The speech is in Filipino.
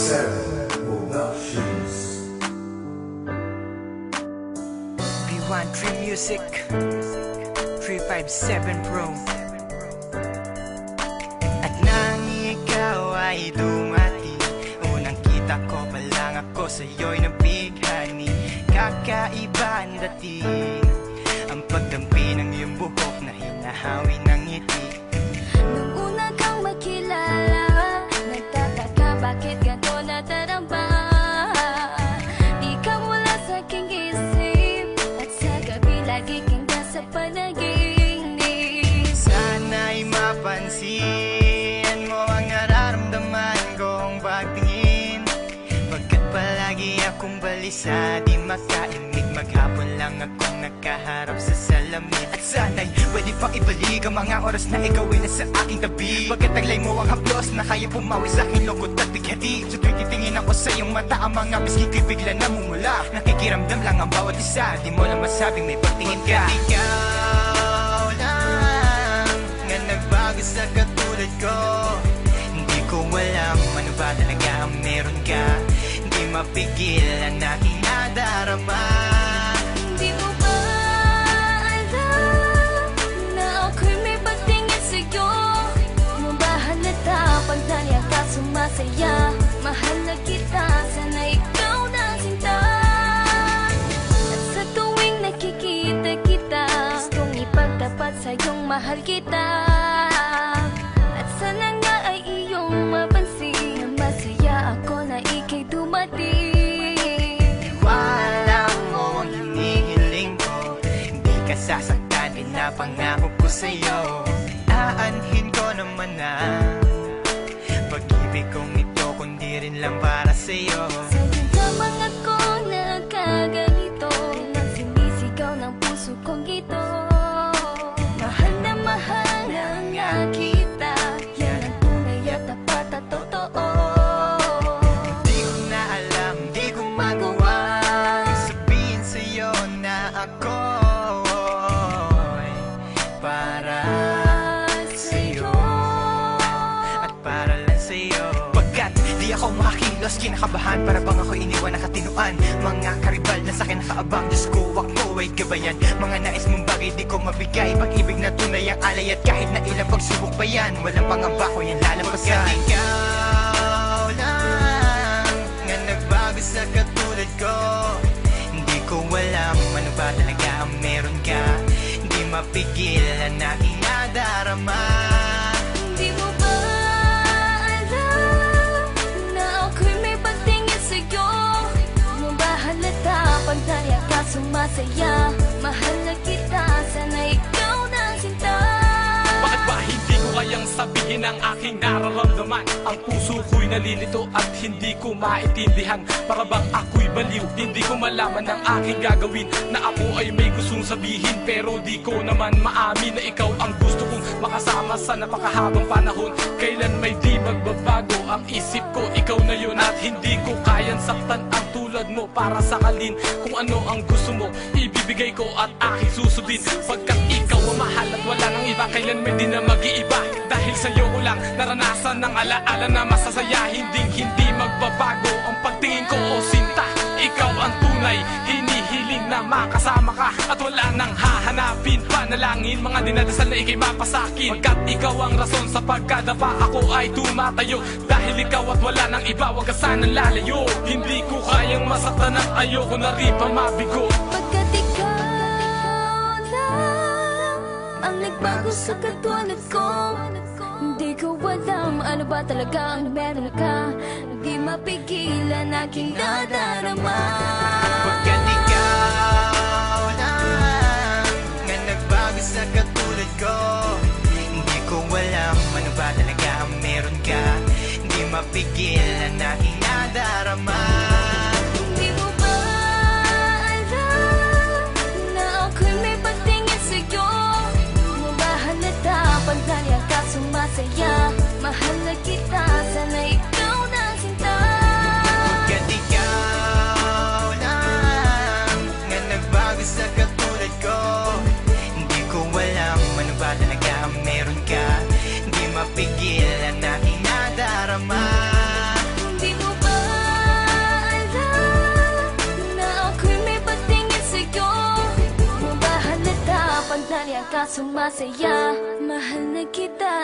357 Productions. B1 Dream Music 357 Pro. At nang ikaw ay dumating, unang kita ko pa lang ako sa'yo'y nabighani. Kakaiba ang dating, ang pagdampi ng iyong buhok na hinahawi ng ngiti. Nung una kang makilala, nagtataka bakit ganito nadarama. Ikaw wala sa aking isip, at sa gabi lagi kang nasa panaginip. Sana'y mapansin mo ang nararamdaman kong pagtingin, pagkat palagi akong balisa, di makaimik. Maghapon lang akong nakaharap sa salamin. At sana'y pwede pang ibalik ang mga oras na ikaw ay nasa aking tabi, pagkat taglay mo ang haplos na kaya pumawi sa aking lungkot at bighati. Sa tuwing titingin ako sa iyong mata, ang mga bisgi ko'y bigla namumula. Nakikiramdam lang ang bawat isa, di mo lang masabing may pagtingin ka. Ikaw lang nga nagbago sa katulad ko. Hindi ko alam ano ba talaga ang meron ka. Hindi mapigil ang aking nadarama. Di mo ba alam na ako'y may pagtingin sa'yo? Mo ba halata pag naliya ka sumasaya? Mahal na kita, sana ikaw na sinta. At sa tuwing nakikita kita, gustong ipagtapat sa'yong mahal kita. At sana nga ay iyong mapansin na masaya ako na ika'y dumating. Wala mo ang hinihiling ko, hindi ka sasaktan, pinapangako ko sa'yo. Aanhin ko naman na pag-ibig kong ito, kundi rin lang para sa'yo. Sa'yo lamang ako nagkaganito, lang sinisigaw ng puso kong ito. Mahal na nga kita, yan ang tunay at tapat at totoo. Di ko na alam, di ko magawa sabihin sa'yo na ako'y para sa'yo at para lang sa'yo. Pagkat di ako makakilos, kinakabahan, para bang ako iniwan na katinuan. Mga karibal na sa'kin nakaabang, Diyos ko, wag mo ay gabayan. Mga nais mong bagay di ko mabigay, pag-ibig na tunay ang alay. At kahit na ilang pagsubok pa yan, walang pangamba ko yan lalampasan. Pagkat ikaw lang nga nagbago sa katulad ko, hindi ko alam ano ba talaga ang meron ka. Hindi mapigil ang aking nadarama. Di mo ba alam na ako'y may pagtingin sa'yo? Mo ba halata pag naliya ka sumasaya? Mahal na kita, sana ikaw na sinta. Bakit ba hindi ko kayang sabihin ang aking nararamdaman? Ang puso ko'y nalilito at hindi ko maintindihan. Para bang ako'y baliw, hindi ko malaman ang aking gagawin. Na ako ay may gustong sabihin, pero di ko naman maamin na ikaw ang gusto kong makasama sa napakahabang panahon. Kailan may di magbabago ang isip ko, ikaw na yun. At hindi ko kayang saktan ang tulad mo para sakalin. Kung ano ang gusto mo, ibibigay ko at aking susundin. Pagkat ikaw ang mahal at wala nang iba, kailan may di na mag-iiba. Dahil sa'yo ko lang naranasan ng alaala na masasaya. Hindi magbabago ang pagtingin ko, o sinta. Ikaw ang tunay, hinihiling na makasama ka. At wala nang hahanapin, panalangin, mga dinadasal na ikay mapasakin. Pagkat ikaw ang rason sa pagkadapa, ako ay tumatayo. Dahil ikaw at wala nang iba, wag ka sanang lalayo. Hindi ko kayang masaktan at ayoko na rin pa mabigo. Pagkat ikaw lang ang nagbago sa katulad ko, hindi ko alam ano ba talaga ang meron ka. Hindi mapigilan aking nadarama. Pagkat ikaw lang nga nagbago sa katulad ko, hindi ko alam ano ba talaga ang meron ka. Hindi mapigil ang aking nadarama. Di mo ba alam na ako'y may pagtingin sa'yo? Mo ba halata pag naliya ka sumasaya? Mahal na kita, sana ikaw na sinta. Pagkat ikaw lang nga nagbago sa katulad ko, hindi ko alam ano ba talaga ang meron ka. Hindi mapigil ang aking nadarama. Di mo ba ka sumasaya. Mahal na kita.